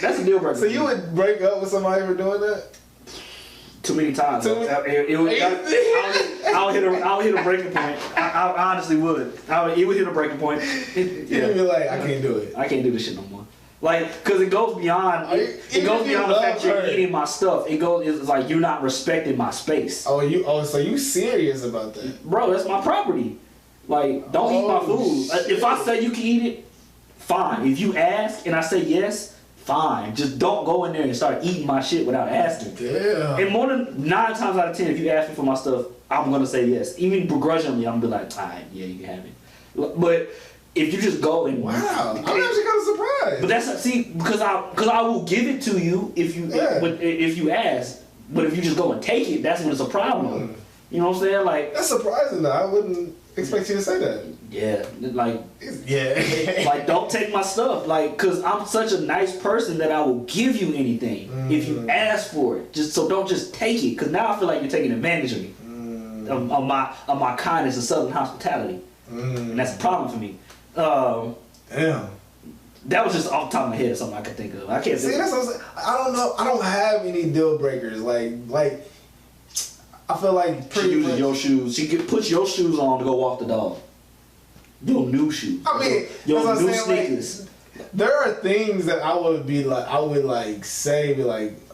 That's a deal breaker. So you would break up with somebody for doing that? Too many times. I'll hit a breaking point. I honestly would. It would hit a breaking point. You'd be like, I can't do it. I can't do this shit no more. Like, cause it goes beyond. It goes beyond the fact you're eating my stuff. It's like you're not respecting my space. So you serious about that, bro? That's my property. Like, don't eat my food. Shit. If I say you can eat it, fine. If you ask and I say yes, fine. Just don't go in there and start eating my shit without asking. Damn. And more than 9 times out of 10, if you ask me for my stuff, I'm gonna say yes. Even begrudgingly, I'm gonna be like, alright, yeah, you can have it. But if you just go and wow, I'm actually kind of surprised. But that's because I will give it to you if you ask. But if you just go and take it, that's when it's a problem. You know what I'm saying? Like, that's surprising though. I wouldn't expect you to say that. Yeah, like don't take my stuff, like, cause I'm such a nice person that I will give you anything if you ask for it. Don't just take it, cause now I feel like you're taking advantage of me, of my kindness and southern hospitality, and that's a problem for me. Damn. That was just off the top of my head something I could think of. I can't see. That's what I'm saying. I don't know. I don't have any deal breakers. Like. I feel like she uses your shoes. She puts your shoes on to go walk the dog. Your new shoes. I mean, your new sneakers. Like, there are things that I would say, all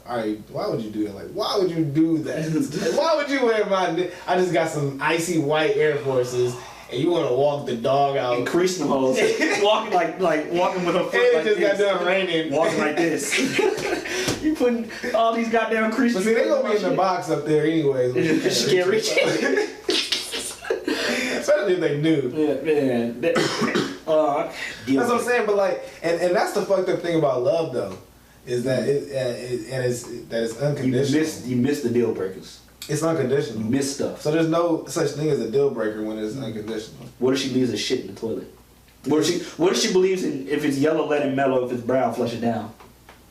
right, why would you do that? Like, why would you do that? Like, why would you wear I just got some icy white Air Forces, and you want to walk the dog out. Increase them hoes. Walking walking with her foot and like it just this. got done raining. Walking like this. You putting all these goddamn creases. But see, they gonna be in the box up there anyways. She can't reach it. Especially if they knew. Yeah, man. That's what I'm saying. But like, and that's the fucked up thing about love, though, is that it's unconditional. You miss the deal breakers. It's unconditional. You miss stuff. So there's no such thing as a deal breaker when it's unconditional. What if she leaves a shit in the toilet? What if she believes in, if it's yellow, let it mellow. If it's brown, flush it down.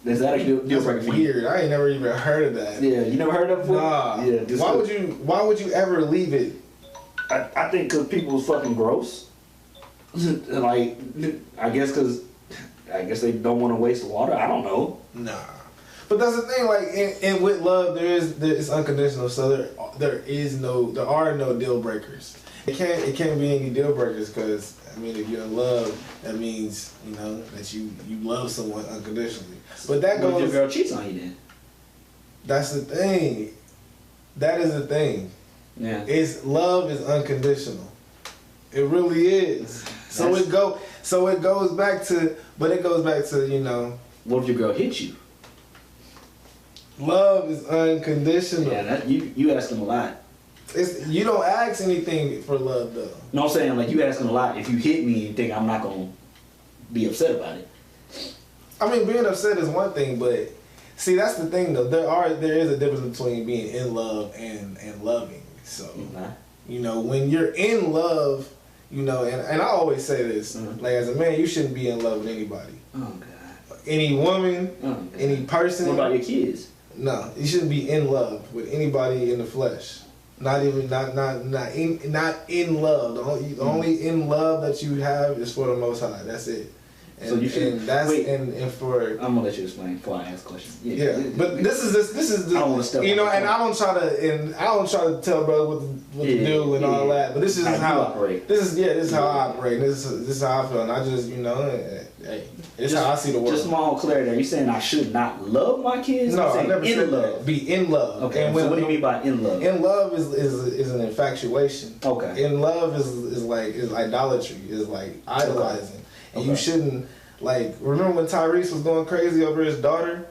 Is that a deal breaker for you? Weird. I ain't never even heard of that. Yeah, you never heard of it before? Nah. Yeah. Why would you ever leave it? I think because people is fucking gross. Like, I guess they don't want to waste water. I don't know. Nah. But that's the thing. Like, and with love, it's unconditional. So there are no deal breakers. It can't be any deal breakers because I mean, if you're in love, that means that you love someone unconditionally. But that goes. What if your girl cheats on you then? That's the thing. That is the thing. Yeah. Love is unconditional. It really is. So it goes back to What if your girl hits you? Love is unconditional. Yeah, you asking a lot. You don't ask anything for love though. No, I'm saying like you asking a lot. If you hit me, you think I'm not gonna be upset about it. I mean, being upset is one thing, but see, that's the thing though. There is a difference between being in love and loving. So when you're in love, and I always say this, like as a man, you shouldn't be in love with anybody. Oh God. Any woman, any person. What about your kids? No, you shouldn't be in love with anybody in the flesh. Not in love. The only in love that you have is for the Most High. That's it. And, so you should. And that's wait, and for. I'm gonna let you explain before I ask questions. Yeah, but this is I don't want to step. You know, and I don't try to tell brother what to do and all that. But this is how I operate. This is how I operate. This is how I feel, and I just hey, it's how I see the world. Just my own clarity. Are you saying I should not love my kids? No, I never said love. That. Be in love. Okay. And so what do you mean by in love? In love is an infatuation. Okay. In love is idolatry. Is like idolizing. And you shouldn't, like, remember when Tyrese was going crazy over his daughter?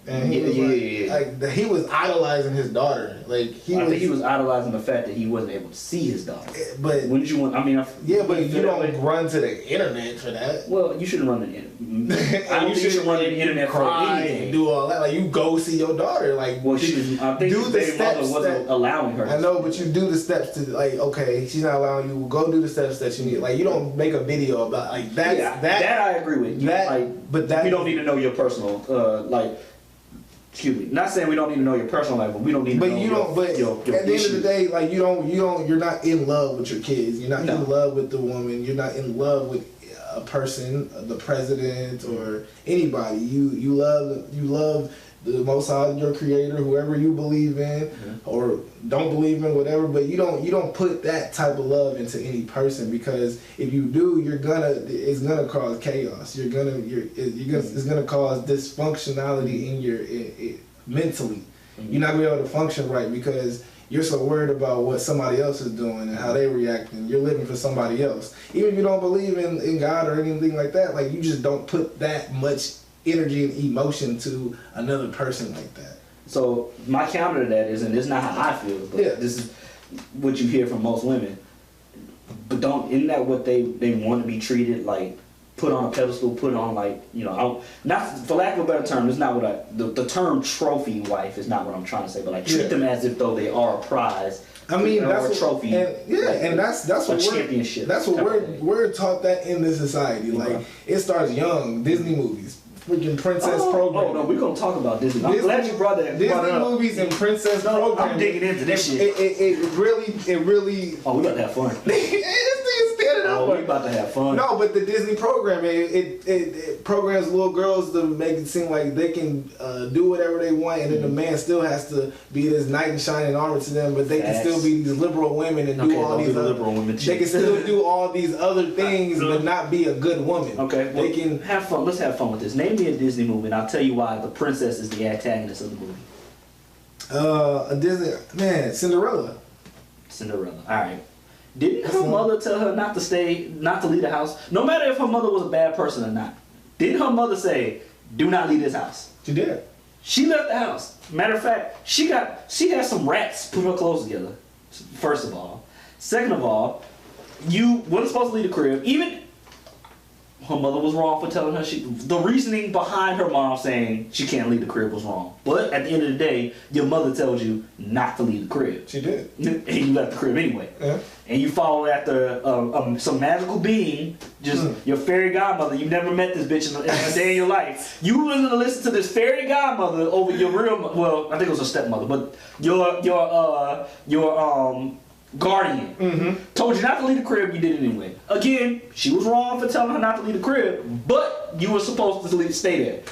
And he was he was idolizing his daughter. Like I think he was idolizing the fact that he wasn't able to see his daughter. But when did you want? I mean, but you don't run to the internet for that. Well, you shouldn't run the internet. I don't think you should run the internet for anything. And do all that. Like you go see your daughter. Like I think do the steps wasn't allowing her. I know, but you do the steps to like okay, she's not allowing you. Go do the steps that you need. Like you don't make a video about like that. Yeah, that I agree with. You don't need to know your personal Excuse me. Not saying we don't need to know your personal life, but we don't need to know your at the end of the day, like you're not in love with your kids. You're not in love with the woman. You're not in love with a person, the president or anybody. You love the Most High, your Creator, whoever you believe in or don't believe in, whatever. But you don't put that type of love into any person because if you do, it's gonna cause chaos. It's gonna cause dysfunctionality in your mentally. You're not gonna be able to function right because you're so worried about what somebody else is doing and how they react, and you're living for somebody else. Even if you don't believe in God or anything like that, like you just don't put that much energy and emotion to another person like that. So my counter to that is, and this is not how I feel, but this is what you hear from most women. But isn't that what they want to be treated like, put on a pedestal, put on like, not for lack of a better term, it's not what the term trophy wife is not what I'm trying to say, but like treat them as if though they are a prize. I mean, that's a trophy. And that's what championship. That's what we're taught that in this society. Like it starts young. Disney movies. Freaking princess program. Oh no, we're gonna talk about Disney. I'm glad you brought that. Disney movies and princess program. I'm digging into this shit. It really. Oh, we about to have fun. We about to have fun. No, but the Disney program, it programs little girls to make it seem like they can do whatever they want, and then the man still has to be this knight in shining armor to them, but they can still be these liberal women and do all these liberal women. They can still do all these other things, but not be a good woman. Okay, they can have fun. Let's have fun with this. Name me a Disney movie, and I'll tell you why the princess is the antagonist of the movie. A Disney Cinderella. All right. Didn't her mother tell her not to leave the house? No matter if her mother was a bad person or not. Didn't her mother say, do not leave this house? She did. She left the house. Matter of fact, she had some rats put her clothes together, first of all. Second of all, you wasn't supposed to leave the crib. Even her mother was wrong for telling her the reasoning behind her mom saying she can't leave the crib was wrong. But at the end of the day, your mother tells you not to leave the crib. She did. And you left the crib anyway. Yeah. And you follow after some magical being, your fairy godmother. You've never met this bitch in a day in your life. You were going to listen to this fairy godmother over your real, I think it was a stepmother, but your guardian told you not to leave the crib. You did it anyway. Again, she was wrong for telling her not to leave the crib, but you were supposed to stay there.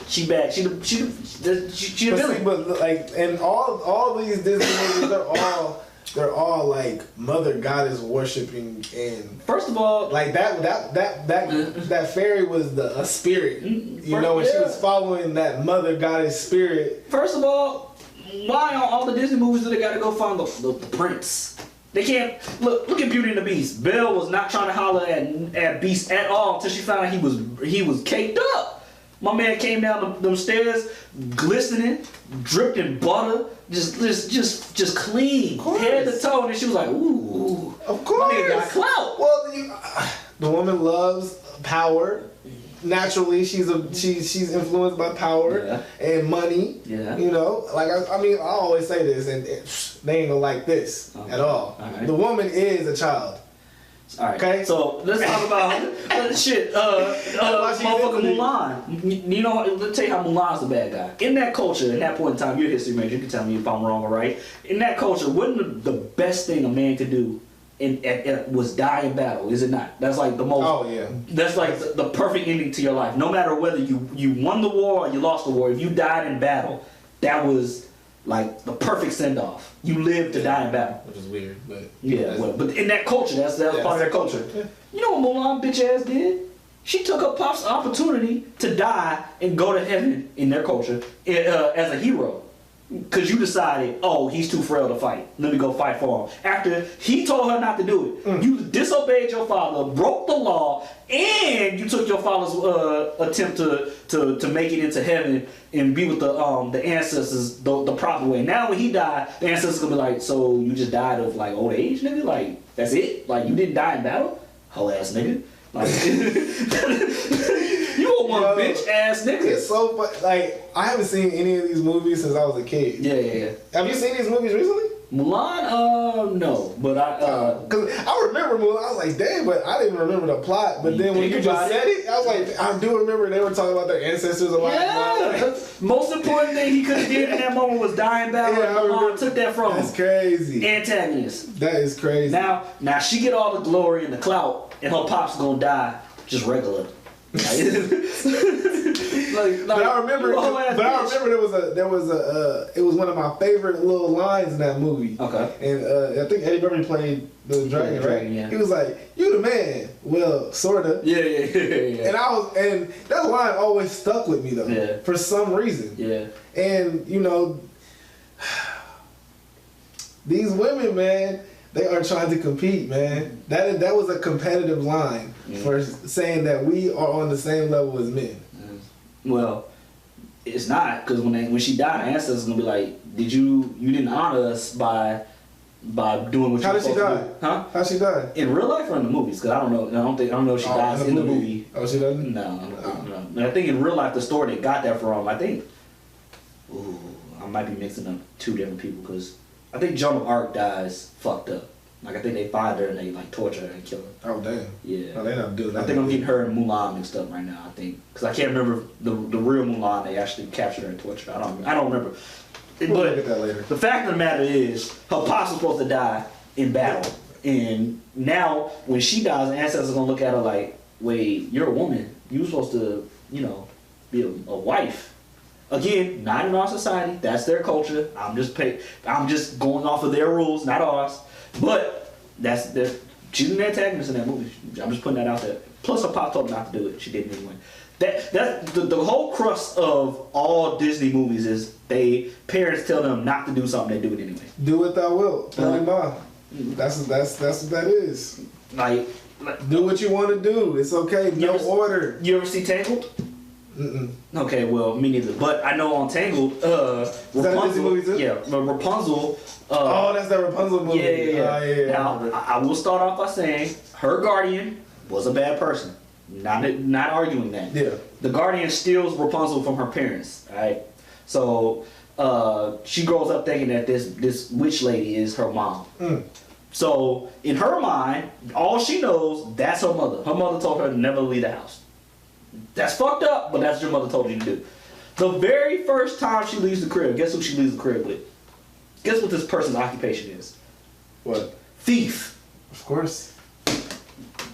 She bad. She a villain. But like, and all these Disney movies, they're all like mother goddess worshiping, and first of all, like that fairy was a spirit, when she was following that mother goddess spirit. First of all, why on all the Disney movies do they gotta go find the prince? They can't look at Beauty and the Beast. Belle was not trying to holler at Beast at all until she found out he was caked up. My man came down them stairs, glistening, dripped in butter, just clean, head to toe, and she was like, "Ooh, of course, my nigga got clout." Well, the woman loves power. Naturally, she's influenced by power and money. Yeah. Like I always say this, and they ain't gonna like this at all. Right. The woman is a child. All right. Okay. So let's talk about shit. Motherfucker Mulan. You know, let's tell you how Mulan's the bad guy. In that culture, at that point in time, you're a history major. You can tell me if I'm wrong or right. In that culture, wouldn't the best thing a man could do was die in battle? Is it not? That's like the most. Oh yeah. That's like the perfect ending to your life. No matter whether you won the war or you lost the war, if you died in battle, that was like the perfect send off. You lived to die in battle. Which is weird, but yeah. Well, but in that culture, that's part of their culture. Yeah. You know what Mulan bitch ass did? She took her pop's opportunity to die and go to heaven in their culture as a hero. Because you decided, oh, he's too frail to fight. Let me go fight for him. After he told her not to do it. You disobeyed your father, broke the law, and you took your father's attempt to make it into heaven and be with the ancestors the proper way. Now when he died, the ancestors gonna be like, so you just died of like old age, nigga? Like, that's it? Like, you didn't die in battle? Hoe ass nigga. Like, you a one bitch ass nigga. It's so fun. Like, I haven't seen any of these movies since I was a kid. Yeah. Have you seen these movies recently? Mulan, no, but cause I remember Mulan. I was like, damn, but I didn't remember the plot. But then when you just said it, I was like, I do remember they were talking about their ancestors a lot. Yeah. Most important thing he could have did in that moment was die in battle. Yeah, and Mulan took that from him. That's crazy. Antagonist. That is crazy. Now she get all the glory and the clout, and her pop's gonna die just regular. But I remember there was it was one of my favorite little lines in that movie. Okay. And I think Eddie Murphy played the dragon, right? Yeah. He was like, "You the man." Well, sorta. Yeah. And that line always stuck with me though. Yeah. For some reason. Yeah. And you know, these women, man, they are trying to compete, man. That was a competitive line for saying that we are on the same level as men. Well, it's not, because when she died, her ancestors gonna be like, you didn't honor us by doing what you were supposed to do. Huh? How she die? In real life or in the movies? Because I don't know if she dies in the movie. Oh, she doesn't? No. And I think in real life, the story they got that from, I think, I might be mixing up two different people, because I think Joan of Arc dies fucked up. Like, I think they find her and they like torture her and kill her. Oh damn. Yeah. No, they not doing that. I think I'm getting her and Mulan mixed up right now. I think because I can't remember the real Mulan. They actually captured her and tortured her. I don't remember. We'll look at that later. The fact of the matter is, her pops was supposed to die in battle, and now when she dies, the ancestors are gonna look at her like, "Wait, you're a woman. You were supposed to, be a wife." Again, not in our society. That's their culture. I'm just going off of their rules, not ours. But she's an antagonist in that movie. I'm just putting that out there. Plus, her pop told her not to do it. She didn't anyway. The whole crux of all Disney movies is parents tell them not to do something, they do it anyway. Do what thou wilt. Tell your mom. That's what that is. Like do what you want to do. It's okay. No order. You ever see Tangled? Mm-mm. Okay, well, me neither. But I know on Tangled, Rapunzel. Is that a Disney movie too? Yeah, Rapunzel. That's that Rapunzel movie. Yeah. Now, I will start off by saying her guardian was a bad person. Not arguing that. Yeah. The guardian steals Rapunzel from her parents. Right. So she grows up thinking that this witch lady is her mom. So in her mind, all she knows, that's her mother. Her mother told her to never leave the house. That's fucked up, but that's what your mother told you to do. The very first time she leaves the crib, guess who she leaves the crib with? Guess what this person's occupation is? What? Thief. Of course.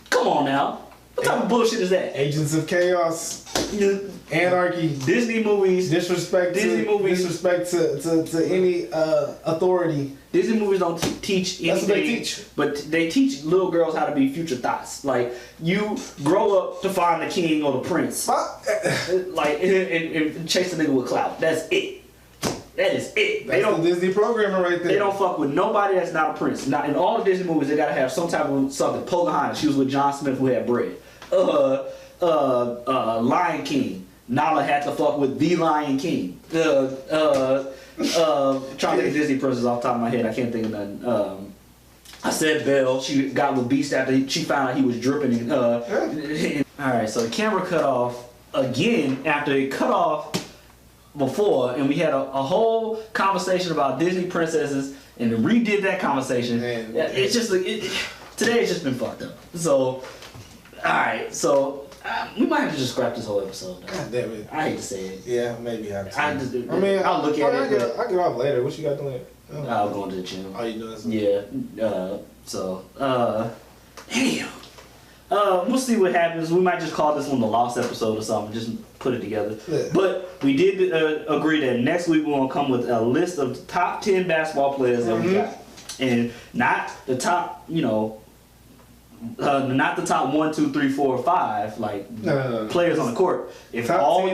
Come on now. What type of bullshit is that? Agents of Chaos. Anarchy. Disney movies. Disrespect to any authority. Disney movies don't teach anything. That's what they teach. But they teach little girls how to be future thoughts. Like, you grow up to find the king or the prince. Like, and chase a nigga with clout. That's it. That is it. That's the Disney programming right there. They don't fuck with nobody that's not a prince. Now, in all the Disney movies, they gotta have some type of something. Pocahontas, she was with John Smith who had bread. Lion King. Nala had to fuck with the Lion King. Trying to think of Disney princess off the top of my head. I can't think of none. I said Belle. She got with Beast after she found out he was dripping. Alright, so the camera cut off again after it cut off before, and we had a whole conversation about Disney princesses and redid that conversation. It's just like today has just been fucked up. So, alright, so we might have to just scrap this whole episode. God damn it. I hate to say it. Yeah, maybe have to. I mean, I'll look at it. I'll get off later. What you got doing? I'll go to the gym. Oh, you doing something? Yeah. Anyhow. We'll see what happens. We might just call this one the lost episode or something. Just put it together. Yeah. But we did agree that next week we're gonna come with a list of the top 10 basketball players that we got, and not the top, not the top 1, 2, 3, 4, 5 players on the court. If all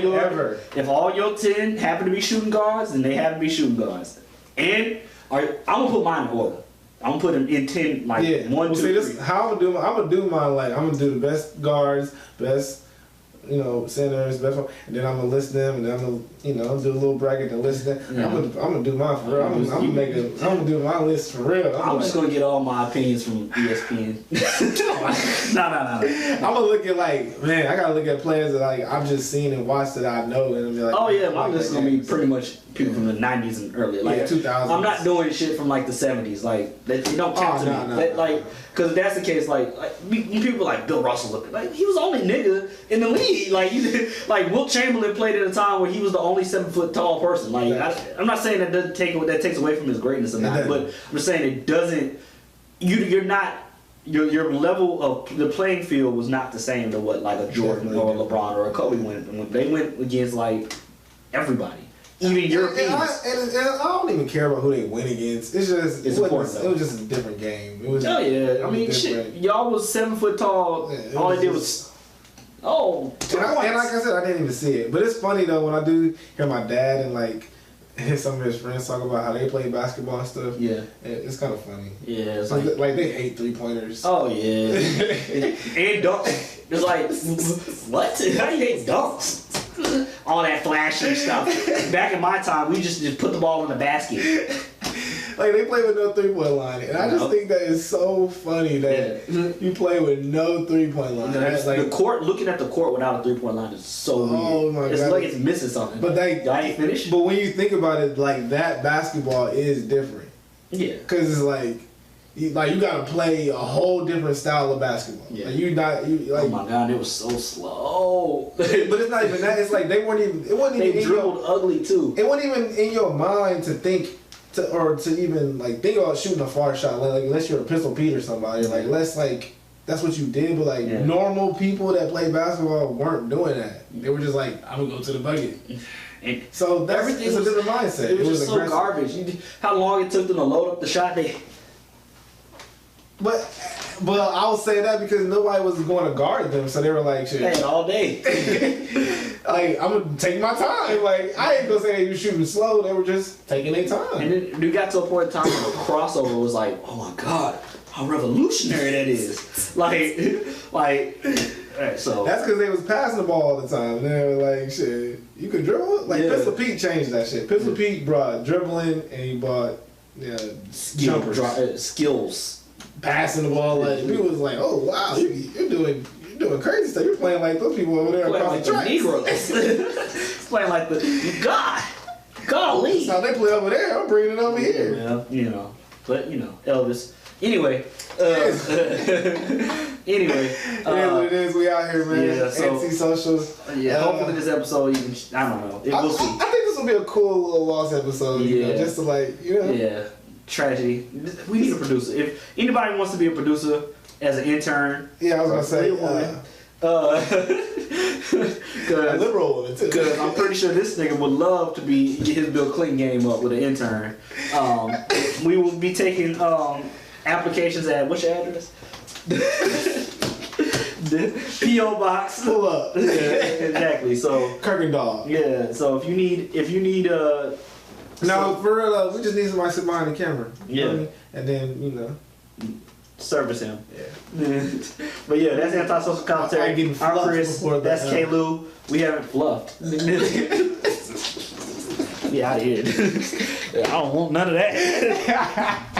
your 10 happen to be shooting guards, then they happen to be shooting guards. And I'm gonna put mine in order. I'm gonna put them in 10, 1, 2, 3. This, how I'm gonna do mine. Like, I'm gonna do the best guards, best centers, best one, and then I'm gonna list them, and then I'm gonna do a little bracket and list them. Yeah. I'm gonna do mine for real. I'm gonna do my list for real. I'm just gonna get all my opinions from ESPN. No. I'm gonna look at I gotta look at players that I've just seen and watched that I know, and be like, oh yeah, my list is gonna be pretty much people from the 90s and earlier, 2000s. I'm not doing shit from the 70s, they don't count to me. Because if that's the case, people like Bill Russell, he was the only nigga in the league. Wilt Chamberlain played at a time where he was the only 7 foot tall person. I'm not saying that takes away from his greatness or not, but I'm just saying it doesn't. You're not. Your level of the playing field was not the same to what a Jordan or a LeBron or a Kobe went. When they went against everybody. Even Europeans. And I don't even care about who they win against. It's just it was just a different game. It was shit. Y'all was 7 foot tall. Yeah, all they did was and like I said, I didn't even see it. But it's funny though when I do hear my dad and hear some of his friends talk about how they play basketball and stuff. Yeah, it's kind of funny. Yeah, it's they hate 3-pointers. Oh yeah, and dunks. It's what? How you hate dunks? All that flashy stuff. Back in my time, we just put the ball in the basket. They play with no 3-point line, and I just think that is so funny that you play with no 3-point line. The court, looking at the court without a 3-point line is so weird. Oh my god, it's like it's missing something. But I ain't finished. But when you think about it, that basketball is different. Yeah, because it's you gotta play a whole different style of basketball. Yeah. Oh my god, it was so slow. But it's not even that. It's they weren't even. It wasn't even. They dribbled ugly too. It wasn't even in your mind to think to even think about shooting a far shot. Unless you're a Pistol Pete or somebody. That's what you did. But normal people that play basketball weren't doing that. They were just I'm gonna go to the bucket. And so everything was a different mindset. It was just so garbage. How long it took them to load up the shot? But I will say that because nobody was going to guard them, so they were shit. Hey, all day. I'm gonna take my time. I ain't gonna say they were shooting slow. They were just taking their time. And then we got to a point in time where the crossover was oh my god, how revolutionary that is. So that's because they was passing the ball all the time. And they were shit, you can dribble. Pistol Pete changed that shit. Pistol Pete brought dribbling and he brought skills. Passing the ball, people was oh wow, you're doing crazy stuff. You're playing like those people over there across the tracks. Negroes. Playing like the golly. That's how they play over there. I'm bringing it over here. Yeah, but Elvis. Anyway, anyway, it is what it is. We out here, man. Yeah, so, Antisocial. Yeah, hopefully this episode, I don't know. We'll see. I think this will be a cool little lost episode. Yeah, just to Yeah. Tragedy. We need a producer. If anybody wants to be a producer as an intern, I was gonna say, liberal with it too. Because I'm pretty sure this nigga would love to get his Bill Clinton game up with an intern. We will be taking applications at what's your address? The P.O. Box. Pull up. Yeah, exactly. So Kirkendall. Yeah. So if you need no, for real though, we just need somebody to sit behind the camera. Yeah. And then, service him. Yeah. But yeah, that's Antisocial Commentary. I'm Chris. That's K-Lou. We haven't fluffed. Get out of here. I don't want none of that.